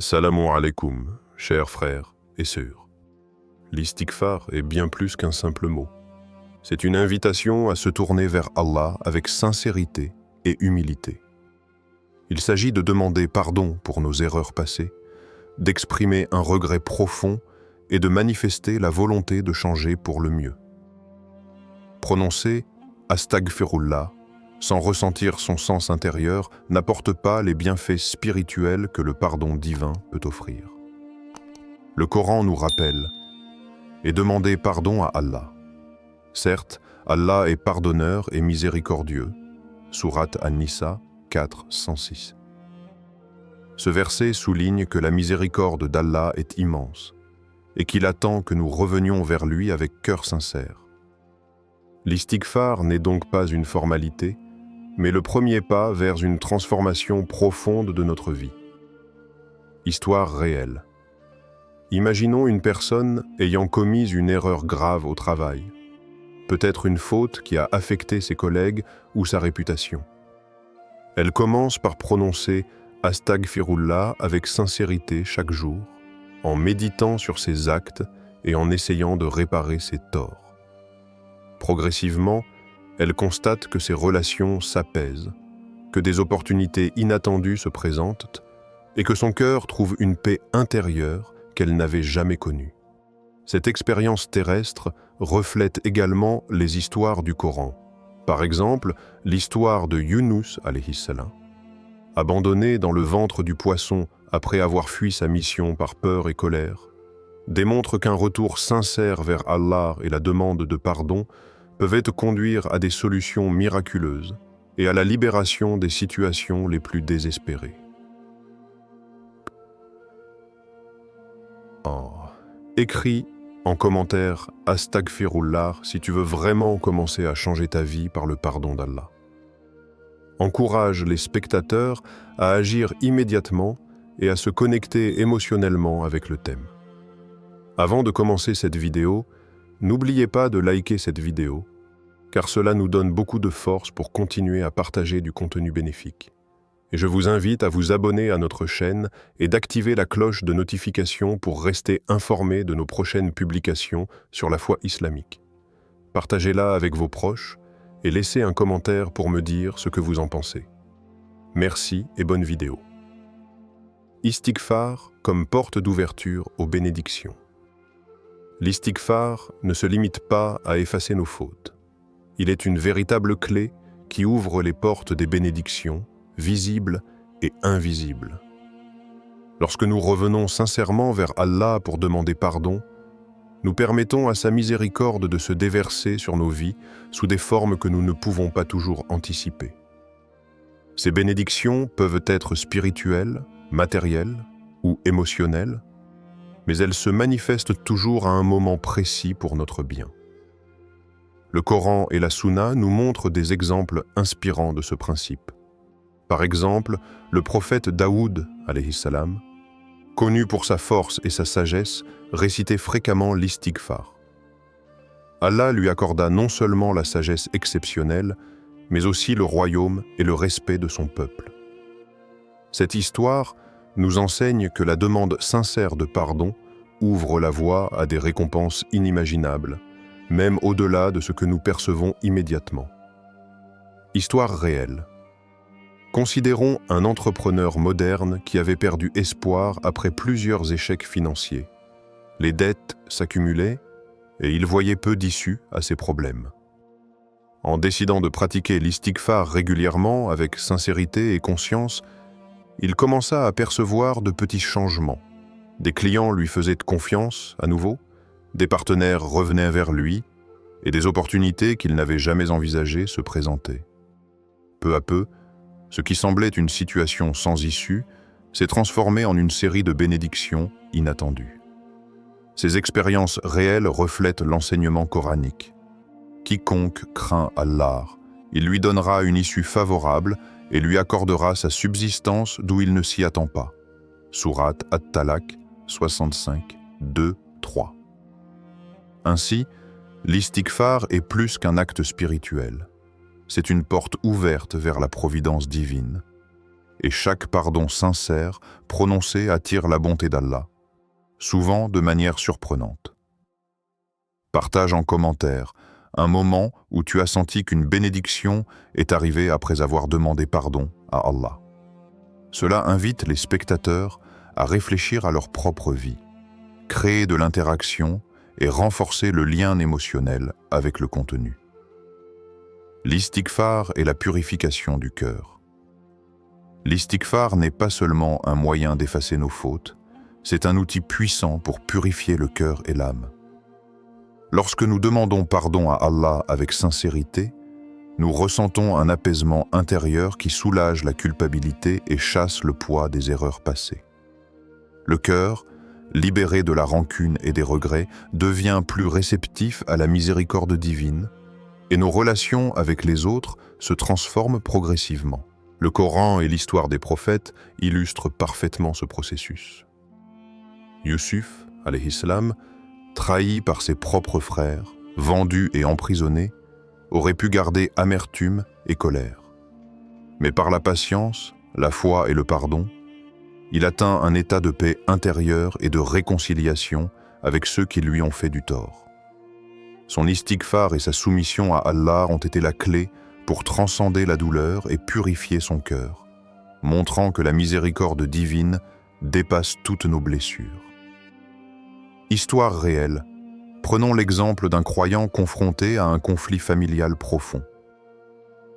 Salamu alaikum, chers frères et sœurs. L'istighfar est bien plus qu'un simple mot. C'est une invitation à se tourner vers Allah avec sincérité et humilité. Il s'agit de demander pardon pour nos erreurs passées, d'exprimer un regret profond et de manifester la volonté de changer pour le mieux. Prononcer « Astaghfirullah » sans ressentir son sens intérieur n'apporte pas les bienfaits spirituels que le pardon divin peut offrir. Le Coran nous rappelle « Et demandez pardon à Allah ». Certes, Allah est pardonneur et miséricordieux. Sourate An-Nisa 4, 106. Ce verset souligne que la miséricorde d'Allah est immense et qu'il attend que nous revenions vers lui avec cœur sincère. L'istighfar n'est donc pas une formalité, mais le premier pas vers une transformation profonde de notre vie. Histoire réelle. Imaginons une personne ayant commis une erreur grave au travail, peut-être une faute qui a affecté ses collègues ou sa réputation. Elle commence par prononcer « Astaghfirullah » avec sincérité chaque jour, en méditant sur ses actes et en essayant de réparer ses torts. Progressivement, elle constate que ses relations s'apaisent, que des opportunités inattendues se présentent et que son cœur trouve une paix intérieure qu'elle n'avait jamais connue. Cette expérience terrestre reflète également les histoires du Coran. Par exemple, l'histoire de Yunus alayhi salam, abandonné dans le ventre du poisson après avoir fui sa mission par peur et colère, démontre qu'un retour sincère vers Allah et la demande de pardon peuvent conduire à des solutions miraculeuses et à la libération des situations les plus désespérées. Écris en commentaire « Astaghfirullah » si tu veux vraiment commencer à changer ta vie par le pardon d'Allah. Encourage les spectateurs à agir immédiatement et à se connecter émotionnellement avec le thème. Avant de commencer cette vidéo, n'oubliez pas de liker cette vidéo, car cela nous donne beaucoup de force pour continuer à partager du contenu bénéfique. Et je vous invite à vous abonner à notre chaîne et d'activer la cloche de notification pour rester informé de nos prochaines publications sur la foi islamique. Partagez-la avec vos proches et laissez un commentaire pour me dire ce que vous en pensez. Merci et bonne vidéo. Istighfar comme porte d'ouverture aux bénédictions. L'istighfar ne se limite pas à effacer nos fautes. Il est une véritable clé qui ouvre les portes des bénédictions, visibles et invisibles. Lorsque nous revenons sincèrement vers Allah pour demander pardon, nous permettons à sa miséricorde de se déverser sur nos vies sous des formes que nous ne pouvons pas toujours anticiper. Ces bénédictions peuvent être spirituelles, matérielles ou émotionnelles, mais elles se manifestent toujours à un moment précis pour notre bien. Le Coran et la Sunna nous montrent des exemples inspirants de ce principe. Par exemple, le prophète Daoud, alayhi salam, connu pour sa force et sa sagesse, récitait fréquemment l'istighfar. Allah lui accorda non seulement la sagesse exceptionnelle, mais aussi le royaume et le respect de son peuple. Cette histoire nous enseigne que la demande sincère de pardon ouvre la voie à des récompenses inimaginables, même au-delà de ce que nous percevons immédiatement. Histoire réelle. Considérons un entrepreneur moderne qui avait perdu espoir après plusieurs échecs financiers. Les dettes s'accumulaient et il voyait peu d'issue à ses problèmes. En décidant de pratiquer l'istighfar régulièrement avec sincérité et conscience, il commença à percevoir de petits changements. Des clients lui faisaient confiance à nouveau, des partenaires revenaient vers lui et des opportunités qu'il n'avait jamais envisagées se présentaient. Peu à peu, ce qui semblait une situation sans issue s'est transformé en une série de bénédictions inattendues. Ces expériences réelles reflètent l'enseignement coranique. Quiconque craint Allah, il lui donnera une issue favorable et lui accordera sa subsistance d'où il ne s'y attend pas. Sourate At-Talaq 65, 2, 3. Ainsi, l'istighfar est plus qu'un acte spirituel. C'est une porte ouverte vers la providence divine. et chaque pardon sincère prononcé attire la bonté d'Allah, souvent de manière surprenante. Partage en commentaire un moment où tu as senti qu'une bénédiction est arrivée après avoir demandé pardon à Allah. Cela invite les spectateurs à réfléchir à leur propre vie, créer de l'interaction et renforcer le lien émotionnel avec le contenu. L'istighfar est la purification du cœur. L'istighfar n'est pas seulement un moyen d'effacer nos fautes, c'est un outil puissant pour purifier le cœur et l'âme. Lorsque nous demandons pardon à Allah avec sincérité, nous ressentons un apaisement intérieur qui soulage la culpabilité et chasse le poids des erreurs passées. Le cœur, libéré de la rancune et des regrets, devient plus réceptif à la miséricorde divine et nos relations avec les autres se transforment progressivement. Le Coran et l'histoire des prophètes illustrent parfaitement ce processus. Yusuf, alayhi salam, trahi par ses propres frères, vendu et emprisonné, aurait pu garder amertume et colère. Mais par la patience, la foi et le pardon, il atteint un état de paix intérieure et de réconciliation avec ceux qui lui ont fait du tort. Son istighfar et sa soumission à Allah ont été la clé pour transcender la douleur et purifier son cœur, montrant que la miséricorde divine dépasse toutes nos blessures. Histoire réelle. Prenons l'exemple d'un croyant confronté à un conflit familial profond.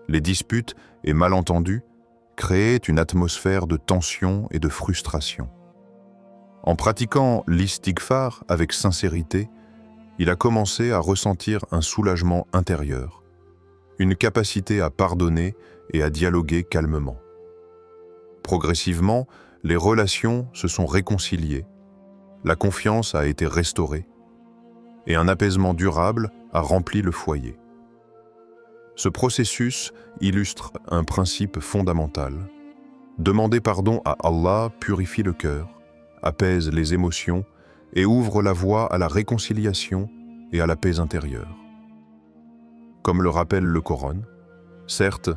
Les disputes et malentendus créaient une atmosphère de tension et de frustration. En pratiquant l'istighfar avec sincérité, il a commencé à ressentir un soulagement intérieur, une capacité à pardonner et à dialoguer calmement. Progressivement, les relations se sont réconciliées, la confiance a été restaurée, et un apaisement durable a rempli le foyer. Ce processus illustre un principe fondamental. Demander pardon à Allah purifie le cœur, apaise les émotions et ouvre la voie à la réconciliation et à la paix intérieure. Comme le rappelle le Coran, certes,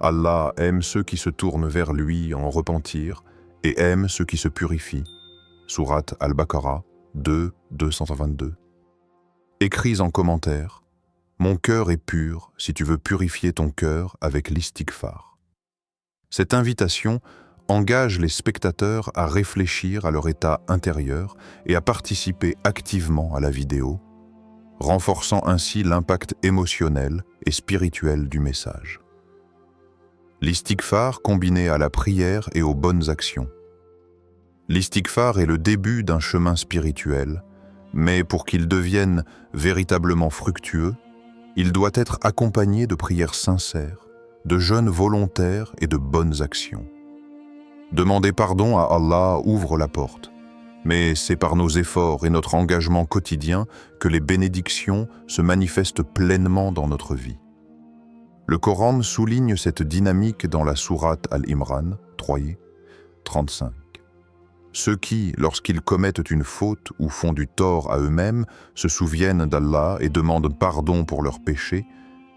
Allah aime ceux qui se tournent vers lui en repentir et aime ceux qui se purifient. Sourate Al-Baqarah 2, 222. Écris en commentaire « Mon cœur est pur si tu veux purifier ton cœur avec l'istighfar ». Cette invitation engage les spectateurs à réfléchir à leur état intérieur et à participer activement à la vidéo, renforçant ainsi l'impact émotionnel et spirituel du message. L'istighfar combiné à la prière et aux bonnes actions. L'istighfar est le début d'un chemin spirituel, mais pour qu'il devienne véritablement fructueux, il doit être accompagné de prières sincères, de jeûnes volontaires et de bonnes actions. Demander pardon à Allah ouvre la porte, mais c'est par nos efforts et notre engagement quotidien que les bénédictions se manifestent pleinement dans notre vie. Le Coran souligne cette dynamique dans la sourate Al-Imran 3, 35. Ceux qui, lorsqu'ils commettent une faute ou font du tort à eux-mêmes, se souviennent d'Allah et demandent pardon pour leurs péchés,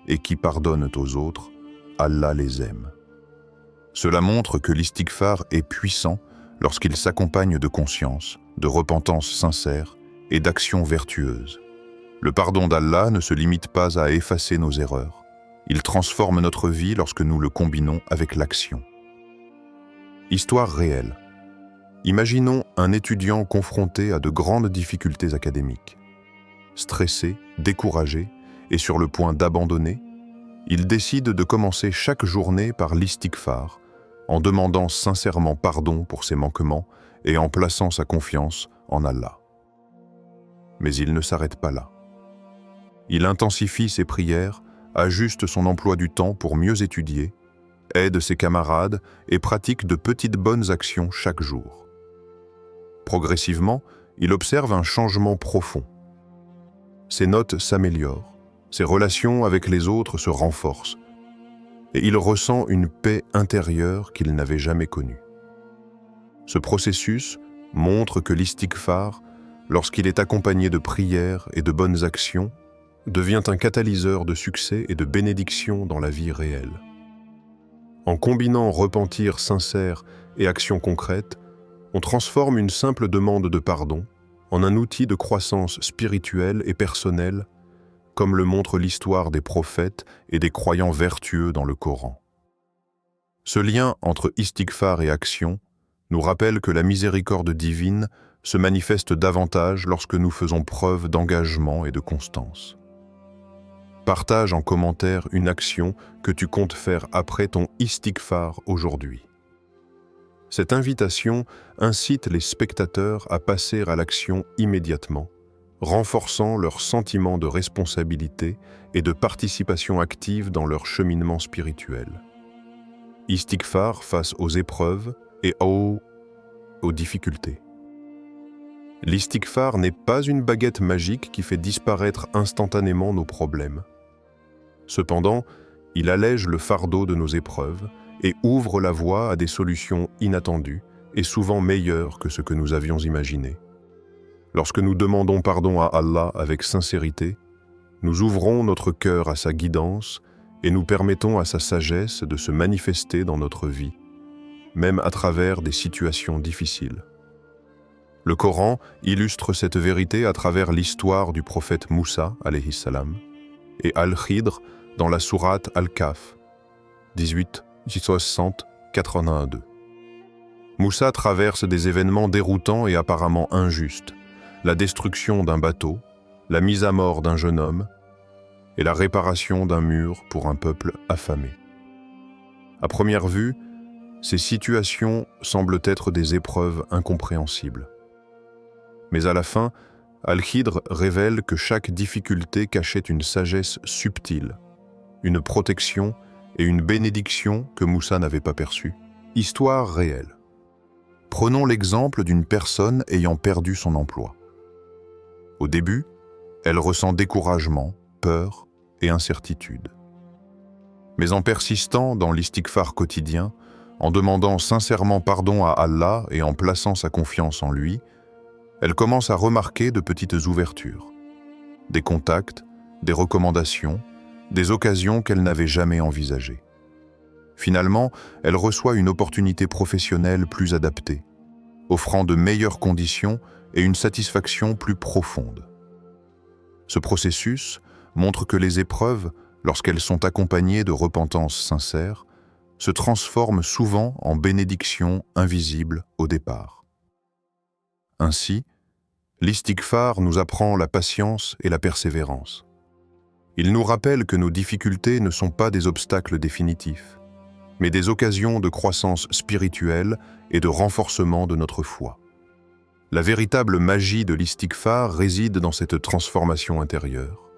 et qui pardonnent aux autres, Allah les aime. Cela montre que l'istighfar est puissant lorsqu'il s'accompagne de conscience, de repentance sincère et d'actions vertueuses. Le pardon d'Allah ne se limite pas à effacer nos erreurs. Il transforme notre vie lorsque nous le combinons avec l'action. Histoire réelle. Imaginons un étudiant confronté à de grandes difficultés académiques. Stressé, découragé et sur le point d'abandonner, il décide de commencer chaque journée par l'istighfar, en demandant sincèrement pardon pour ses manquements et en plaçant sa confiance en Allah. Mais il ne s'arrête pas là. Il intensifie ses prières, ajuste son emploi du temps pour mieux étudier, aide ses camarades et pratique de petites bonnes actions chaque jour. Progressivement, il observe un changement profond. Ses notes s'améliorent, ses relations avec les autres se renforcent, et il ressent une paix intérieure qu'il n'avait jamais connue. Ce processus montre que l'istighfar, lorsqu'il est accompagné de prières et de bonnes actions, devient un catalyseur de succès et de bénédiction dans la vie réelle. En combinant repentir sincère et action concrète, on transforme une simple demande de pardon en un outil de croissance spirituelle et personnelle, comme le montre l'histoire des prophètes et des croyants vertueux dans le Coran. Ce lien entre istighfar et action nous rappelle que la miséricorde divine se manifeste davantage lorsque nous faisons preuve d'engagement et de constance. Partage en commentaire une action que tu comptes faire après ton istighfar aujourd'hui. Cette invitation incite les spectateurs à passer à l'action immédiatement, renforçant leur sentiment de responsabilité et de participation active dans leur cheminement spirituel. Istighfar face aux épreuves et aux difficultés. L'istighfar n'est pas une baguette magique qui fait disparaître instantanément nos problèmes. Cependant, il allège le fardeau de nos épreuves et ouvre la voie à des solutions inattendues et souvent meilleures que ce que nous avions imaginé. Lorsque nous demandons pardon à Allah avec sincérité, nous ouvrons notre cœur à sa guidance et nous permettons à sa sagesse de se manifester dans notre vie, même à travers des situations difficiles. Le Coran illustre cette vérité à travers l'histoire du prophète Moussa, alayhi salam, et Al-Khidr dans la sourate Al-Kahf, 18-60-82. Moussa traverse des événements déroutants et apparemment injustes, la destruction d'un bateau, la mise à mort d'un jeune homme et la réparation d'un mur pour un peuple affamé. À première vue, ces situations semblent être des épreuves incompréhensibles. Mais à la fin, Al-Khidr révèle que chaque difficulté cachait une sagesse subtile, une protection et une bénédiction que Moussa n'avait pas perçue. Histoire réelle. Prenons l'exemple d'une personne ayant perdu son emploi. Au début, elle ressent découragement, peur et incertitude. Mais en persistant dans l'istighfar quotidien, en demandant sincèrement pardon à Allah et en plaçant sa confiance en lui, elle commence à remarquer de petites ouvertures, des contacts, des recommandations, des occasions qu'elle n'avait jamais envisagées. Finalement, elle reçoit une opportunité professionnelle plus adaptée, offrant de meilleures conditions et une satisfaction plus profonde. Ce processus montre que les épreuves, lorsqu'elles sont accompagnées de repentance sincère, se transforment souvent en bénédictions invisibles au départ. Ainsi, l'istighfar nous apprend la patience et la persévérance. Il nous rappelle que nos difficultés ne sont pas des obstacles définitifs, mais des occasions de croissance spirituelle et de renforcement de notre foi. La véritable magie de l'istighfar réside dans cette transformation intérieure.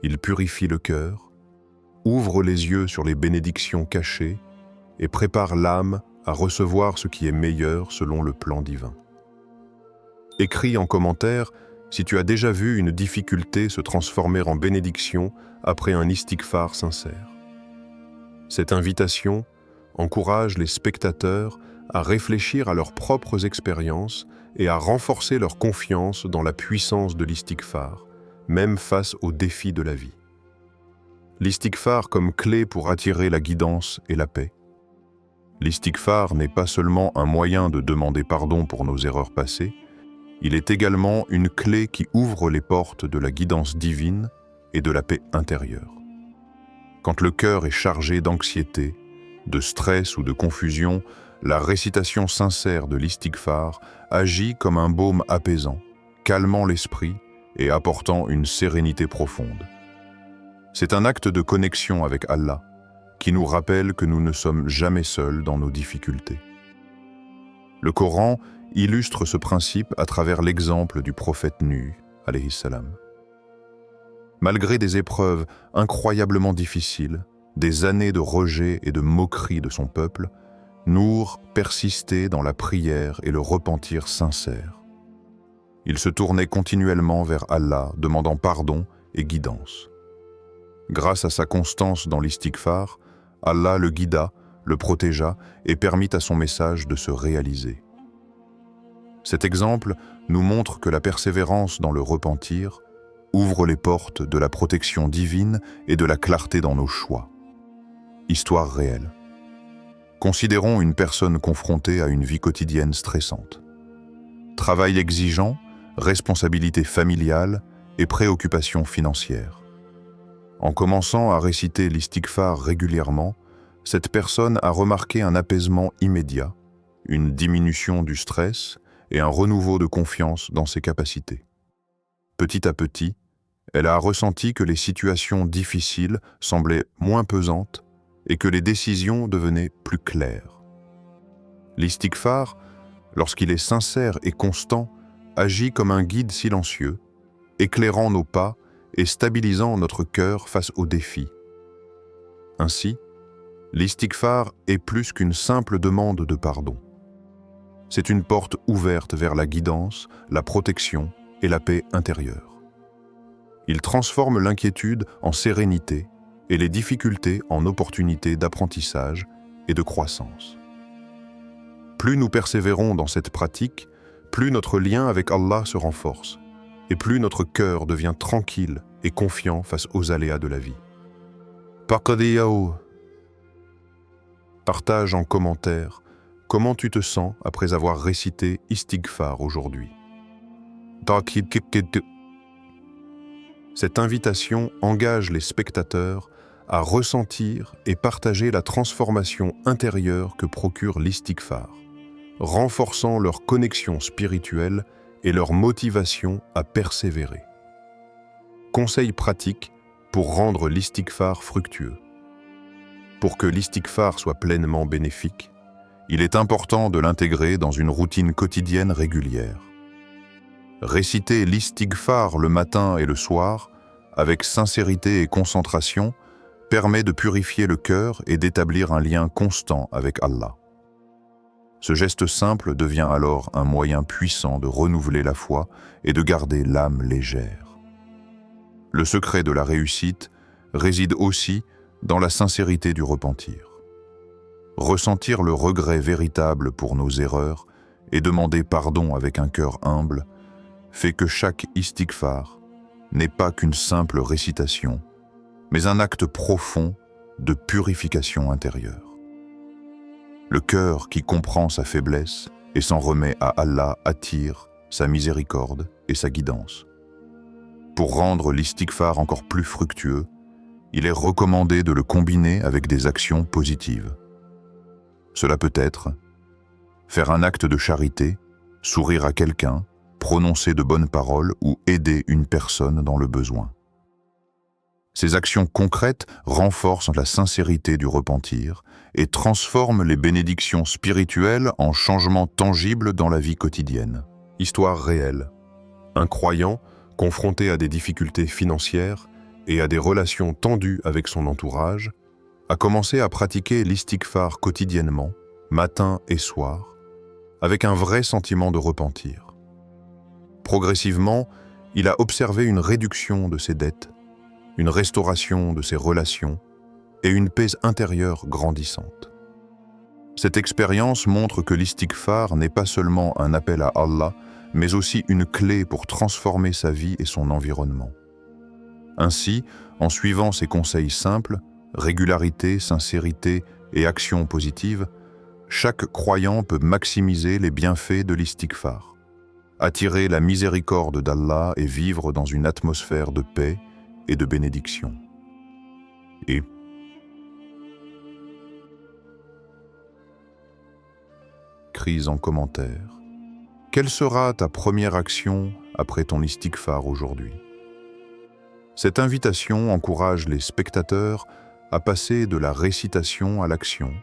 Il purifie le cœur, ouvre les yeux sur les bénédictions cachées et prépare l'âme à recevoir ce qui est meilleur selon le plan divin. Écris en commentaire si tu as déjà vu une difficulté se transformer en bénédiction après un istighfar sincère. Cette invitation encourage les spectateurs à réfléchir à leurs propres expériences et à renforcer leur confiance dans la puissance de l'istighfar, même face aux défis de la vie. L'istighfar comme clé pour attirer la guidance et la paix. L'istighfar n'est pas seulement un moyen de demander pardon pour nos erreurs passées, il est également une clé qui ouvre les portes de la guidance divine et de la paix intérieure. Quand le cœur est chargé d'anxiété, de stress ou de confusion, la récitation sincère de l'istighfar agit comme un baume apaisant, calmant l'esprit et apportant une sérénité profonde. C'est un acte de connexion avec Allah qui nous rappelle que nous ne sommes jamais seuls dans nos difficultés. Le Coran illustre ce principe à travers l'exemple du prophète Nuh, alayhi salam. Malgré des épreuves incroyablement difficiles, des années de rejet et de moquerie de son peuple, Nour persistait dans la prière et le repentir sincère. Il se tournait continuellement vers Allah, demandant pardon et guidance. Grâce à sa constance dans l'istighfar, Allah le guida, le protégea et permit à son message de se réaliser. Cet exemple nous montre que la persévérance dans le repentir ouvre les portes de la protection divine et de la clarté dans nos choix. Histoire réelle. Considérons une personne confrontée à une vie quotidienne stressante. Travail exigeant, responsabilité familiale et préoccupations financières. En commençant à réciter l'istighfar régulièrement, cette personne a remarqué un apaisement immédiat, une diminution du stress et un renouveau de confiance dans ses capacités. Petit à petit, elle a ressenti que les situations difficiles semblaient moins pesantes et que les décisions devenaient plus claires. L'istighfar, lorsqu'il est sincère et constant, agit comme un guide silencieux, éclairant nos pas et stabilisant notre cœur face aux défis. Ainsi, l'istighfar est plus qu'une simple demande de pardon. C'est une porte ouverte vers la guidance, la protection et la paix intérieure. Il transforme l'inquiétude en sérénité et les difficultés en opportunités d'apprentissage et de croissance. Plus nous persévérons dans cette pratique, plus notre lien avec Allah se renforce et plus notre cœur devient tranquille et confiant face aux aléas de la vie. Partage en commentaire comment tu te sens après avoir récité Istighfar aujourd'hui. Cette invitation engage les spectateurs à ressentir et partager la transformation intérieure que procure l'istighfar, renforçant leur connexion spirituelle et leur motivation à persévérer. Conseils pratiques pour rendre l'istighfar fructueux. Pour que l'istighfar soit pleinement bénéfique, il est important de l'intégrer dans une routine quotidienne régulière. Réciter l'istighfar le matin et le soir, avec sincérité et concentration, permet de purifier le cœur et d'établir un lien constant avec Allah. Ce geste simple devient alors un moyen puissant de renouveler la foi et de garder l'âme légère. Le secret de la réussite réside aussi dans la sincérité du repentir. Ressentir le regret véritable pour nos erreurs et demander pardon avec un cœur humble fait que chaque istighfar n'est pas qu'une simple récitation, mais un acte profond de purification intérieure. Le cœur qui comprend sa faiblesse et s'en remet à Allah attire sa miséricorde et sa guidance. Pour rendre l'istighfar encore plus fructueux, il est recommandé de le combiner avec des actions positives. Cela peut être faire un acte de charité, sourire à quelqu'un, prononcer de bonnes paroles ou aider une personne dans le besoin. Ces actions concrètes renforcent la sincérité du repentir et transforment les bénédictions spirituelles en changements tangibles dans la vie quotidienne. Histoire réelle. Un croyant, confronté à des difficultés financières et à des relations tendues avec son entourage, a commencé à pratiquer l'istighfar quotidiennement, matin et soir, avec un vrai sentiment de repentir. Progressivement, il a observé une réduction de ses dettes, une restauration de ses relations et une paix intérieure grandissante. Cette expérience montre que l'istighfar n'est pas seulement un appel à Allah, mais aussi une clé pour transformer sa vie et son environnement. Ainsi, en suivant ces conseils simples, régularité, sincérité et action positive, chaque croyant peut maximiser les bienfaits de l'istighfar, attirer la miséricorde d'Allah et vivre dans une atmosphère de paix et de bénédiction. Et crise en commentaire. Quelle sera ta première action après ton istighfar aujourd'hui? Cette invitation encourage les spectateurs à passer de la récitation à l'action,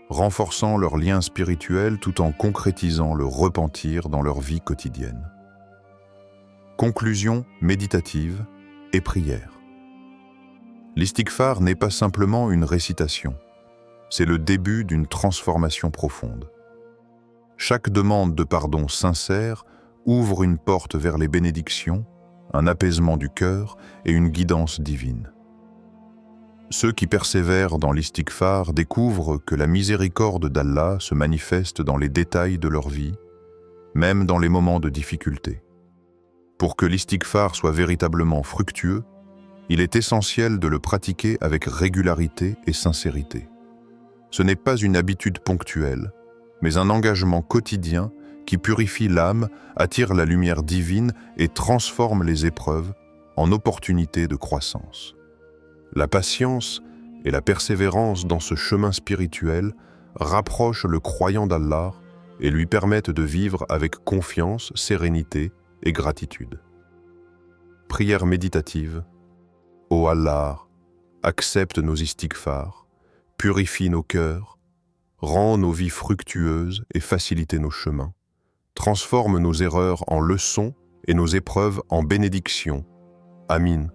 renforçant leur lien spirituel tout en concrétisant le repentir dans leur vie quotidienne. Conclusion méditative et prière. L'istighfar n'est pas simplement une récitation, c'est le début d'une transformation profonde. Chaque demande de pardon sincère ouvre une porte vers les bénédictions, un apaisement du cœur et une guidance divine. Ceux qui persévèrent dans l'istighfar découvrent que la miséricorde d'Allah se manifeste dans les détails de leur vie, même dans les moments de difficulté. Pour que l'istighfar soit véritablement fructueux, il est essentiel de le pratiquer avec régularité et sincérité. Ce n'est pas une habitude ponctuelle, mais un engagement quotidien qui purifie l'âme, attire la lumière divine et transforme les épreuves en opportunités de croissance. La patience et la persévérance dans ce chemin spirituel rapprochent le croyant d'Allah et lui permettent de vivre avec confiance, sérénité et gratitude. Prière méditative. Ô Allah, accepte nos istighfars, purifie nos cœurs, rends nos vies fructueuses et facilite nos chemins. Transforme nos erreurs en leçons et nos épreuves en bénédictions. Amin.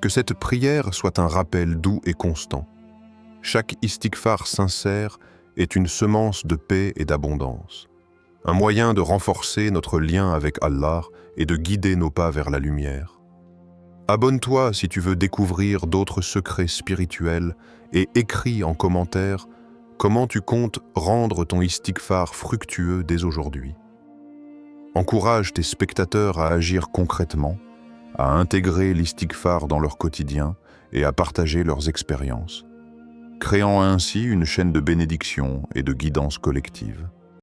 Que cette prière soit un rappel doux et constant. Chaque istighfar sincère est une semence de paix et d'abondance, un moyen de renforcer notre lien avec Allah et de guider nos pas vers la lumière. Abonne-toi si tu veux découvrir d'autres secrets spirituels et écris en commentaire comment tu comptes rendre ton istighfar fructueux dès aujourd'hui. Encourage tes spectateurs à agir concrètement, à intégrer l'istighfar dans leur quotidien et à partager leurs expériences, créant ainsi une chaîne de bénédiction et de guidance collective.